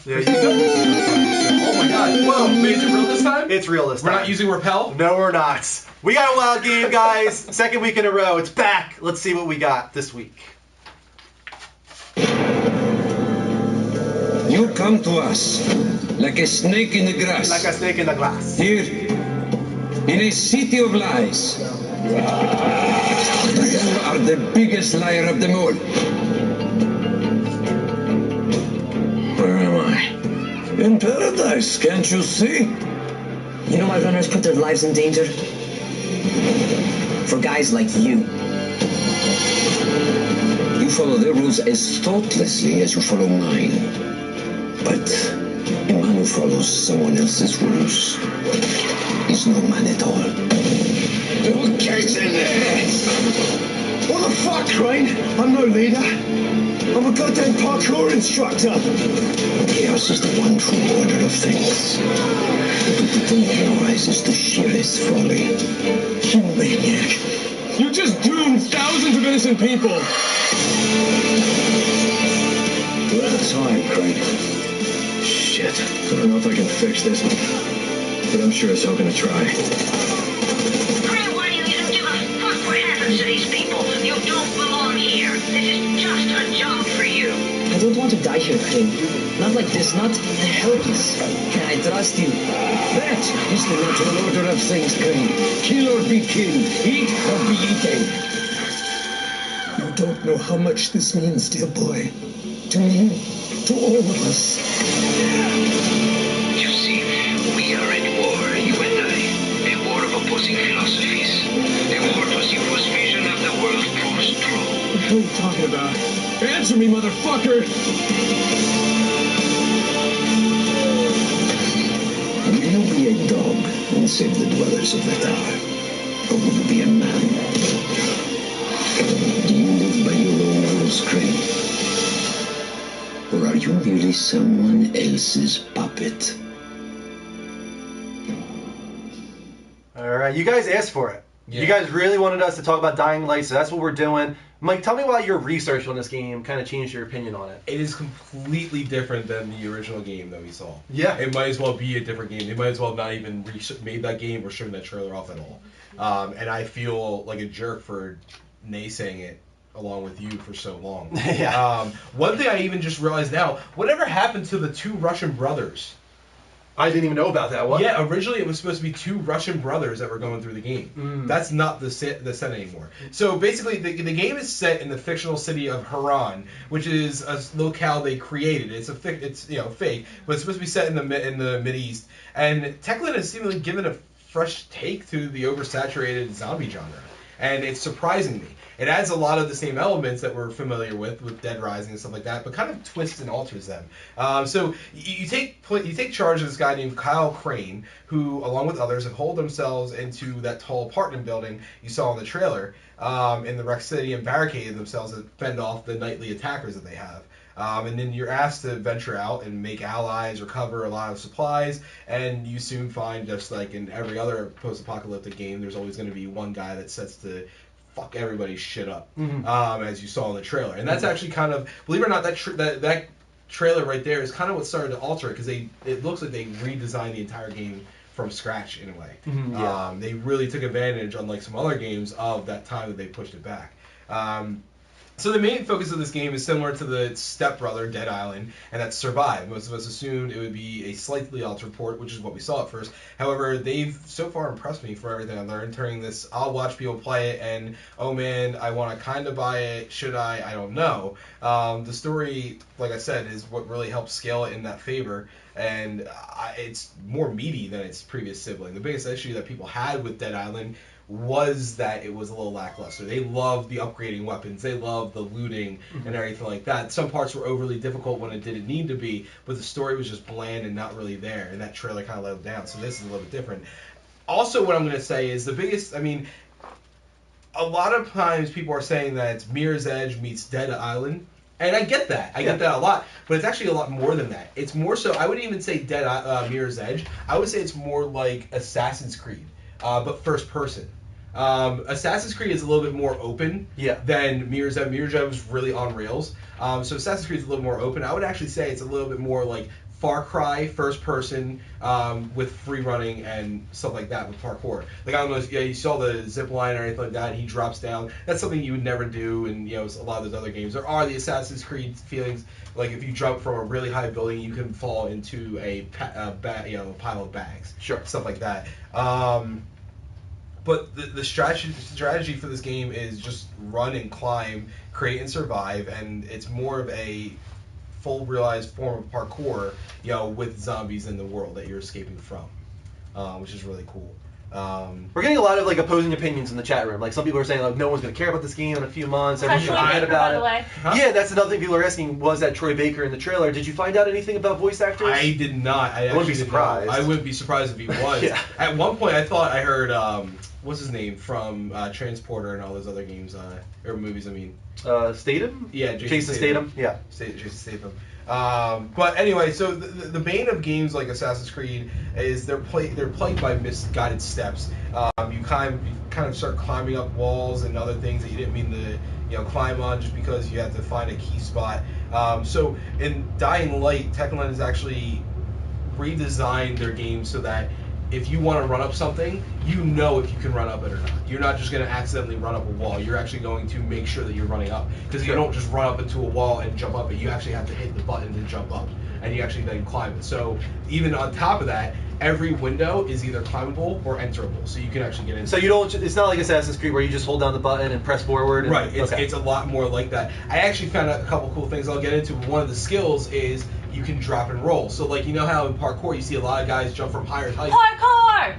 Yeah, you go. Oh my god. Whoa, wait, is it real this time? It's real this time. We're not using repel? No, we're not. We got a wild game, guys. Second week in a row. It's back. Let's see what we got this week. You come to us like a snake in the grass. Like a snake in the glass. Here, in a city of lies. You are the biggest liar of them all. Where am I? In paradise, can't you see? You know why runners put their lives in danger? For guys like you. You follow their rules as thoughtlessly as you follow mine. But a man who follows someone else's rules is no man at all. Get in there! What the fuck, Crane? I'm no leader. I'm a goddamn parkour instructor. Chaos is the one true order of things. To put them in your eyes is the sheerest folly. You maniac. You just doomed thousands of innocent people. We're out of time, Crane. Shit. I don't know if I can fix this, but I'm sure as hell gonna try. Crane, why do you even give a fuck what happens to these people? You don't belong here. This is just a job for you. I don't want to die here, Crane. Not like this, not helpless. Can I trust you? That is the natural order of things, Crane. Kill or be killed. Eat or be eaten. You don't know how much this means, dear boy. To me, to all of us. You see, we are at war, you and I. A war of opposing philosophies. A war to see whose vision of the world proves true. What the hell are you talking about? Answer me, motherfucker! Will you be a dog and save the dwellers of the tower? Or will you be a man? Do you live by your own rules, Crane? Or are you merely someone else's puppet? All right, you guys asked for it. Yeah. You guys really wanted us to talk about Dying Light, so that's what we're doing. Mike, tell me why your research on this game kind of changed your opinion on it. It is completely different than the original game that we saw. Yeah. It might as well be a different game. They might as well have not even made that game or shown that trailer off at all. And I feel like a jerk for naysaying it along with you for so long. Yeah. One thing I even just realized now, whatever happened to the two Russian brothers? I didn't even know about that. What? Yeah, originally it was supposed to be two Russian brothers that were going through the game. That's not the set anymore. So basically, the game is set in the fictional city of Haran, which is a locale they created. It's fake, but it's supposed to be set in the Mideast. And Techland has seemingly given a fresh take to the oversaturated zombie genre, and it's surprising me. It adds a lot of the same elements that we're familiar with Dead Rising and stuff like that, but kind of twists and alters them. So you take charge of this guy named Kyle Crane, who, along with others, have holed themselves into that tall apartment building you saw in the trailer in the Wreck City and barricaded themselves and fend off the nightly attackers that they have. And then you're asked to venture out and make allies, recover a lot of supplies, and you soon find, just like in every other post-apocalyptic game, there's always going to be one guy that sets to fuck everybody's shit up, as you saw in the trailer. And that's actually kind of, believe it or not, that trailer right there is kind of what started to alter it, because it looks like they redesigned the entire game from scratch in a way. Yeah. They really took advantage, unlike some other games, of that time that they pushed it back. So the main focus of this game is similar to the stepbrother, Dead Island, and that's Survive. Most of us assumed it would be a slightly altered port, which is what we saw at first. However, they've so far impressed me for everything I've learned, turning this, I'll watch people play it, and, oh man, I want to kind of buy it, should I don't know. The story, like I said, is what really helps scale it in that favor, and it's more meaty than its previous sibling. The biggest issue that people had with Dead Island was that it was a little lackluster. They loved the upgrading weapons, they loved the looting and everything like that. Some parts were overly difficult when it didn't need to be, but the story was just bland and not really there, and that trailer kind of let it down, so this is a little bit different. Also, what I'm going to say is the biggest, a lot of times people are saying that it's Mirror's Edge meets Dead Island, and I get that. I get that a lot, but it's actually a lot more than that. It's more so, I wouldn't even say Mirror's Edge, I would say it's more like Assassin's Creed, but first person. Assassin's Creed is a little bit more open than Mirror's Edge. Mirror's Edge was really on rails. So Assassin's Creed is a little more open. I would actually say it's a little bit more like Far Cry first person with free running and stuff like that with parkour. Like I don't know, yeah, you saw the zip line or anything like that. He drops down. That's something you would never do in a lot of those other games. There are the Assassin's Creed feelings. Like if you jump from a really high building, you can fall into a pile of bags. Sure. Stuff like that. But the strategy for this game is just run and climb, create and survive, and it's more of a full realized form of parkour, with zombies in the world that you're escaping from, which is really cool. We're getting a lot of opposing opinions in the chat room. Like some people are saying no one's going to care about this game in a few months. Everyone's Troy forget Baker, about by the it. way. Huh? Yeah, that's another thing people are asking. Was that Troy Baker in the trailer? Did you find out anything about voice actors? I did not. I wouldn't be actually did surprised. not. I wouldn't be surprised if he was. Yeah. At one point, I thought I heard what's his name from Transporter and all those other games or movies. I mean, Statham? Yeah, Jason Statham. Yeah. Jason Statham. But anyway, so the bane of games like Assassin's Creed is they're plagued by misguided steps. You kind of start climbing up walls and other things that you didn't mean to climb on just because you have to find a key spot. So in Dying Light, Techland has actually redesigned their game so that if you want to run up something, if you can run up it or not. You're not just going to accidentally run up a wall. You're actually going to make sure that you're running up. Because you don't just run up into a wall and jump up it. You actually have to hit the button to jump up. And you actually then climb it. So even on top of that, every window is either climbable or enterable. So you can actually get in. So it's not like Assassin's Creed where you just hold down the button and press forward. Right. It's a lot more like that. I actually found out a couple cool things I'll get into. One of the skills is you can drop and roll. So how in parkour you see a lot of guys jump from higher heights. Parkour!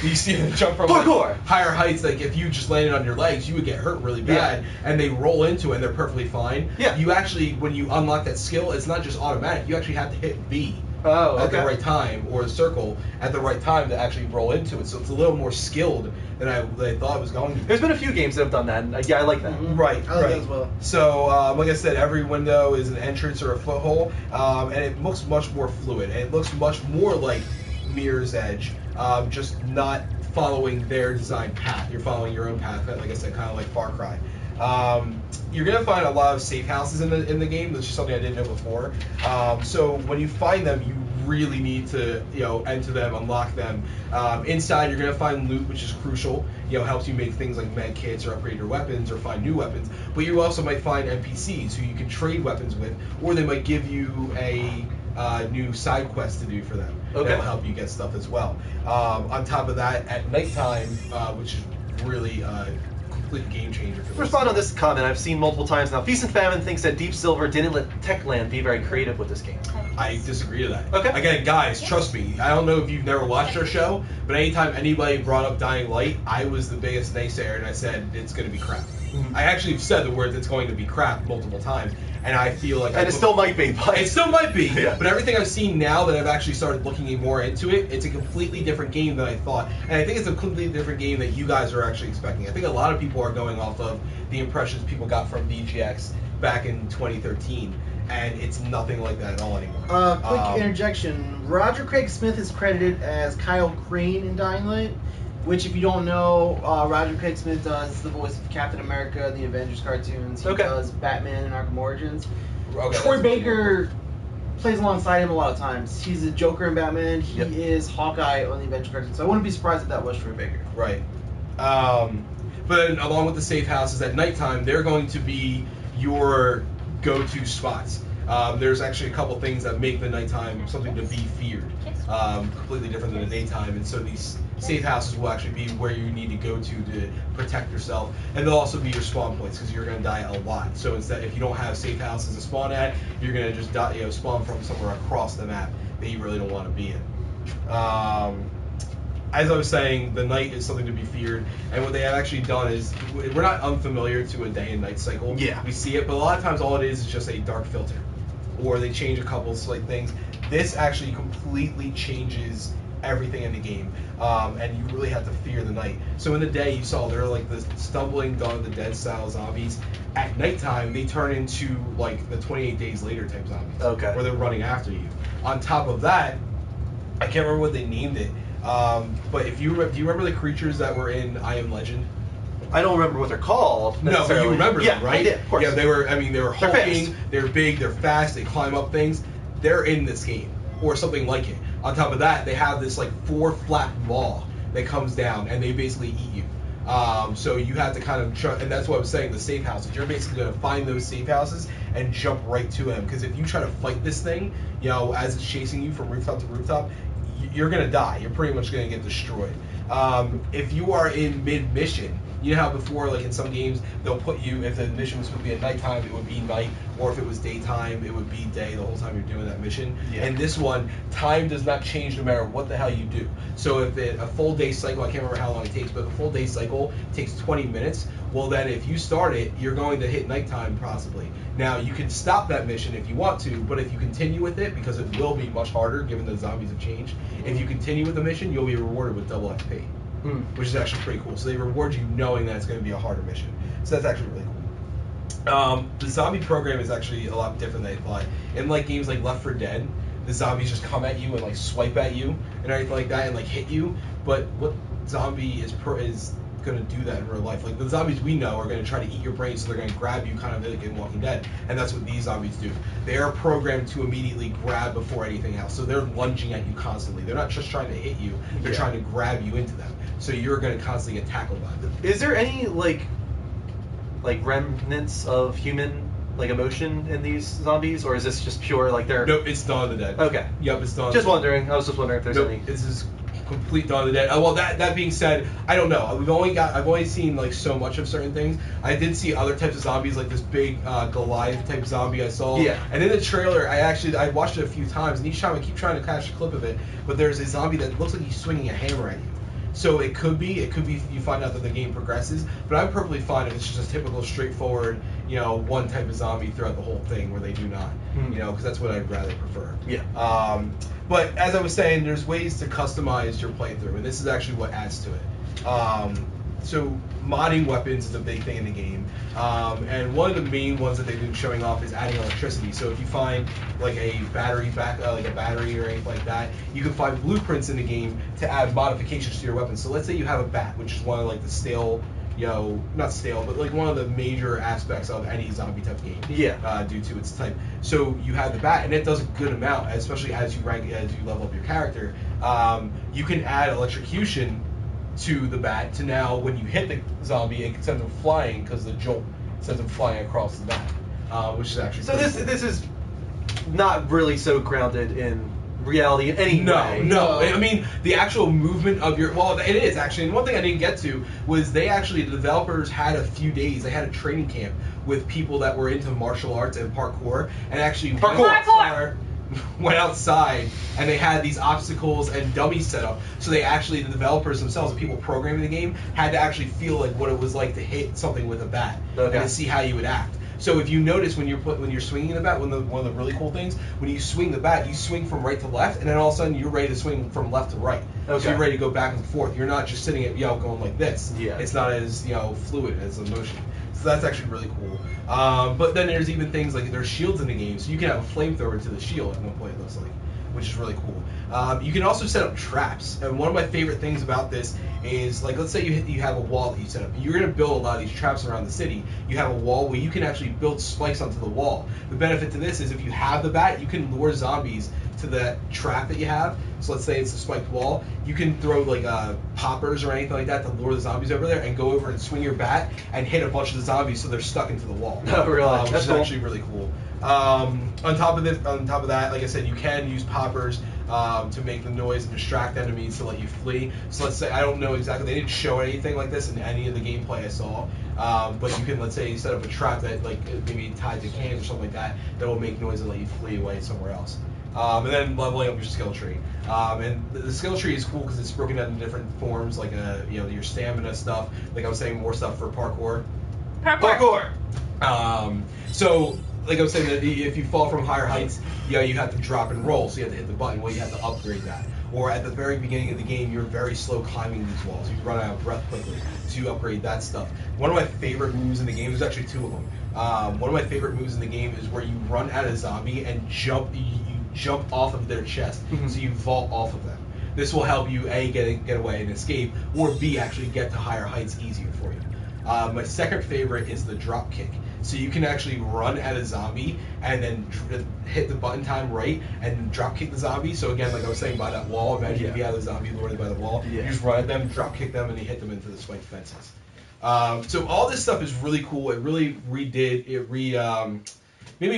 You see them jump from higher heights. Like if you just landed on your legs, you would get hurt really bad. And they roll into it and they're perfectly fine. Yeah. You actually, when you unlock that skill, it's not just automatic. You actually have to hit B at the right time or circle at the right time to actually roll into it. So it's a little more skilled than I thought it was going to be. There's been a few games that have done that, and I like that. Mm-hmm. Right. I like that as well. So, like I said, every window is an entrance or a foothold, and it looks much more fluid. And it looks much more like Mirror's Edge, just not following their design path. You're following your own path, like I said, kind of like Far Cry. You're gonna find a lot of safe houses in the game. That's just something I didn't know before. So when you find them, you really need to enter them, unlock them. Inside, you're gonna find loot, which is crucial. Helps you make things like med kits or upgrade your weapons or find new weapons. But you also might find NPCs who you can trade weapons with, or they might give you a new side quest to do for them. Okay. That'll help you get stuff as well. On top of that, at nighttime, which is really a complete game changer for this. Respond on this comment I've seen multiple times now. Feast and Famine thinks that Deep Silver didn't let Techland be very creative with this game. I disagree to that. Okay. Again, guys, trust me. I don't know if you've never watched our show, but anytime anybody brought up Dying Light, I was the biggest naysayer, and I said it's going to be crap. Mm-hmm. I actually have said the words "it's going to be crap" multiple times, and I feel like And it still might be, but it still might be. Yeah. But everything I've seen now that I've actually started looking more into it, it's a completely different game than I thought, and I think it's a completely different game that you guys are actually expecting. I think a lot of people are going off of the impressions people got from VGX back in 2013. And it's nothing like that at all anymore. Quick interjection. Roger Craig Smith is credited as Kyle Crane in Dying Light, which, if you don't know, Roger Craig Smith does the voice of Captain America in the Avengers cartoons. He does Batman in Arkham Origins. Okay, Troy Baker plays alongside him a lot of times. He's a Joker in Batman. He is Hawkeye on the Avengers cartoons. So I wouldn't be surprised if that was Troy Baker. Right. But along with the safe houses at nighttime, they're going to be your go-to spots. There's actually a couple things that make the nighttime something to be feared, completely different than the daytime, and so these safe houses will actually be where you need to go to protect yourself, and they'll also be your spawn points because you're going to die a lot. So instead, if you don't have safe houses to spawn at, you're going to just die, spawn from somewhere across the map that you really don't want to be in. As I was saying, the night is something to be feared, and what they have actually done is, we're not unfamiliar to a day and night cycle. Yeah. We see it, but a lot of times all it is just a dark filter, or they change a couple slight things. This actually completely changes everything in the game, and you really have to fear the night. So in the day, you saw they're like the stumbling Dawn of the Dead style zombies. At nighttime, they turn into like the 28 Days Later type zombies, Okay. where they're running after you. On top of that, I can't remember what they named it. But do you remember the creatures that were in I Am Legend? I don't remember what they're called. No, but necessarily. you remember them, right? I did, of course. Yeah, they were. I mean, they were They're hulking. fast. They're big. They're fast. They climb up things. they're in this game or something like it. On top of that, they have this like 4-flap maw that comes down and they basically eat you. So you have to kind of and that's what I was saying, the safe houses. You're basically going to find those safe houses and jump right to them, because if you try to fight this thing, you know, as it's chasing you from rooftop to rooftop, you're going to die. You're pretty much going to get destroyed. If you are in mid-mission, you know how before, like in some games, they'll put you, if the mission was supposed to be at nighttime, it would be night, or if it was daytime, it would be day the whole time you're doing that mission. Yeah. And this one, time does not change no matter what the hell you do. So if a full day cycle, I can't remember how long it takes, but a full day cycle takes 20 minutes, well then if you start it, you're going to hit nighttime possibly. Now you can stop that mission if you want to, but if you continue with it, because it will be much harder given the zombies have changed, if you continue with the mission, you'll be rewarded with double XP. Which is actually pretty cool. So they reward you knowing that it's going to be a harder mission. So that's actually really cool. The zombie program is actually a lot different than I thought. In like games like Left 4 Dead, the zombies just come at you and like swipe at you and everything like that and like hit you. But what zombie is going to do that in real life? Like the zombies we know are going to try to eat your brain, so they're going to grab you, kind of like in Walking Dead, and that's what these zombies do. They are programmed to immediately grab before anything else, so they're lunging at you constantly. They're not just trying to hit you; they're trying to grab you into them. So you're going to constantly get tackled by them. Is there any like remnants of human like emotion in these zombies, or is this just pure like they're? Nope, it's Dawn of the Dead. Okay. Yep, it's Dawn. Just wondering. I was just wondering if there's any. This is complete Dawn of the Dead. Well, that being said, I don't know. I've only seen like so much of certain things. I did see other types of zombies, like this big Goliath type zombie I saw. Yeah. And in the trailer, I watched it a few times, and each time I keep trying to catch a clip of it, but there's a zombie that looks like he's swinging a hammer at you. So it could be you find out that the game progresses, but I'm perfectly fine if it's just a typical, straightforward, you know, one type of zombie throughout the whole thing where they do not, you know, because that's what I'd rather prefer. Yeah. But as I was saying, there's ways to customize your playthrough, and this is actually what adds to it. So modding weapons is a big thing in the game, and one of the main ones that they've been showing off is adding electricity. So if you find like a battery or anything like that, you can find blueprints in the game to add modifications to your weapon. So let's say you have a bat, which is one of like the stale, you know, not stale, but like one of the major aspects of any zombie type game. Yeah. Due to its type. So you have the bat, and it does a good amount, especially as you level up your character. You can add electrocution to the bat to now when you hit the zombie, it sends them flying because the jolt sends them flying across the bat, which is actually So this is not really so grounded in reality in any way. No. I mean, the actual movement of it is actually. And one thing I didn't get to was the developers had a few days. They had a training camp with people that were into martial arts and parkour, and actually went outside and they had these obstacles and dummies set up. So the developers themselves, the people programming the game, had to actually feel like what it was like to hit something with a bat and to see how you would act. So if you notice when you're swinging the bat, one of the really cool things, when you swing the bat, you swing from right to left, and then all of a sudden you're ready to swing from left to right. So you're ready to go back and forth. You're not just sitting going like this. Yeah. It's not as fluid as a motion. So that's actually really cool. But then there's even things like there's shields in the game, so you can have a flamethrower to the shield at one point, it looks like, which is really cool. You can also set up traps, and one of my favorite things about this is, like, let's say you have a wall that you set up. You're going to build a lot of these traps around the city. You have a wall where you can actually build spikes onto the wall. The benefit to this is if you have the bat, you can lure zombies to the trap that you have. So let's say it's a spiked wall. You can throw like poppers or anything like that to lure the zombies over there, and go over and swing your bat and hit a bunch of the zombies so they're stuck into the wall. Oh, really? Which That's is cool. actually really cool. On top of that, like I said, you can use poppers to make the noise and distract enemies to let you flee. So let's say, I don't know exactly, they didn't show anything like this in any of the gameplay I saw, but you can, let's say, set up a trap that like maybe tied to cans or something like that will make noise and let you flee away somewhere else. And then leveling up your skill tree. And the skill tree is cool because it's broken down into different forms, like your stamina stuff. Like I was saying, more stuff for parkour. So, like I was saying, that if you fall from higher heights, you have to drop and roll, so you have to hit the button. Well, you have to upgrade that. Or at the very beginning of the game, you're very slow climbing these walls. You run out of breath quickly, so you upgrade that stuff. One of my favorite moves in the game, there's actually two of them. One of my favorite moves in the game is where you run at a zombie and jump off of their chest, so you vault off of them. This will help you A, get away and escape, or B, actually get to higher heights easier for you. My second favorite is the drop kick. so you can actually run at a zombie and then hit the button time right and drop kick the zombie. So again, like I was saying, by that wall, imagine if you had a zombie lured by the wall, you just run at them, drop kick them, and you hit them into the spiked fences. So all this stuff is really cool. It really made me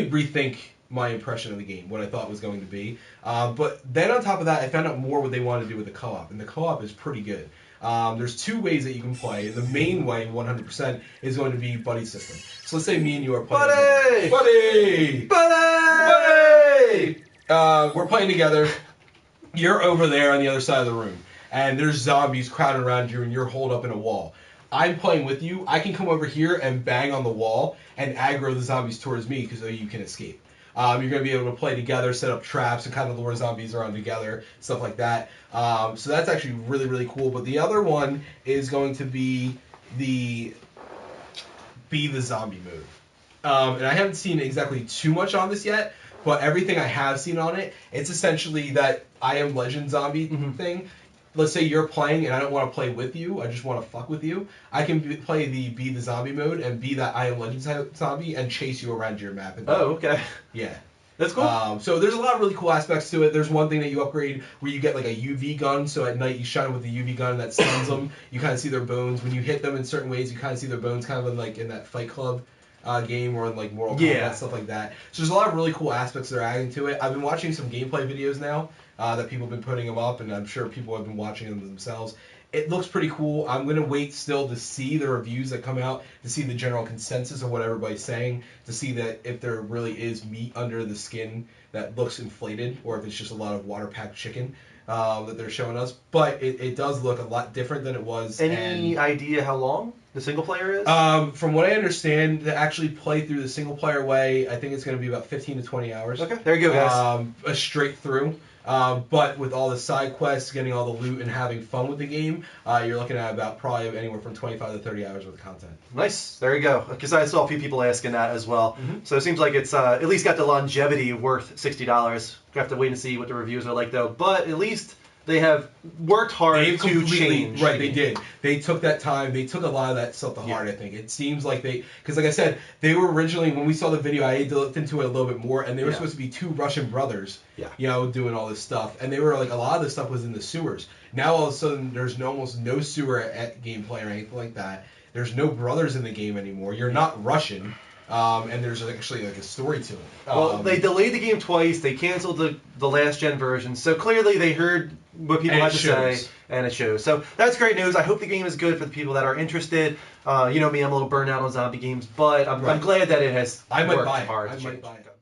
rethink my impression of the game, what I thought it was going to be. But then on top of that, I found out more what they wanted to do with the co-op, and the co-op is pretty good. There's 2 ways that you can play. The main way, 100%, is going to be buddy system. So let's say me and you are playing. Buddy! We're playing together. You're over there on the other side of the room, and there's zombies crowding around you, and you're holed up in a wall. I'm playing with you. I can come over here and bang on the wall and aggro the zombies towards me because you can escape. You're going to be able to play together, set up traps, and kind of lure zombies around together, stuff like that. So that's actually really, really cool. But the other one is going to be the zombie mode. And I haven't seen exactly too much on this yet, but everything I have seen on it, it's essentially that I Am Legend zombie thing. Let's say you're playing and I don't want to play with you, I just want to fuck with you. I can play the Be the Zombie mode and be that I Am Legend zombie and chase you around your map. Okay. Yeah. That's cool. So there's a lot of really cool aspects to it. There's one thing that you upgrade where you get like a UV gun, so at night you shine with the UV gun that stuns them. You kind of see their bones. When you hit them in certain ways, you kind of see their bones, kind of in that Fight Club game or in like Mortal Kombat, stuff like that. So there's a lot of really cool aspects that are adding to it. I've been watching some gameplay videos now that people have been putting them up, and I'm sure people have been watching them themselves. It looks pretty cool. I'm going to wait still to see the reviews that come out, to see the general consensus of what everybody's saying, to see that if there really is meat under the skin that looks inflated, or if it's just a lot of water-packed chicken that they're showing us. But it does look a lot different than it was. Any idea how long the single player is? From what I understand, to actually play through the single-player way, I think it's going to be about 15 to 20 hours. Okay, there you go, guys. Straight through. But with all the side quests, getting all the loot, and having fun with the game, you're looking at about probably anywhere from 25 to 30 hours worth of content. Nice. There you go. Because I saw a few people asking that as well. So it seems like it's at least got the longevity worth $60. We have to wait and see what the reviews are like, though. But at least they have worked hard to change. Right, they did. They took that time. They took a lot of that stuff to heart, I think. It seems like because like I said, they were originally, when we saw the video, I looked into it a little bit more, and they were supposed to be 2 Russian brothers, doing all this stuff. And they were like, a lot of this stuff was in the sewers. Now all of a sudden, there's almost no sewer at gameplay or anything like that. There's no brothers in the game anymore. You're not Russian. And there's actually like a story to it. Well, they delayed the game twice. They canceled the last gen version. So clearly they heard what people had to say, and it shows. So that's great news. I hope the game is good for the people that are interested. You know me, I'm a little burnt out on zombie games, but I'm glad that it has worked hard. I might buy it.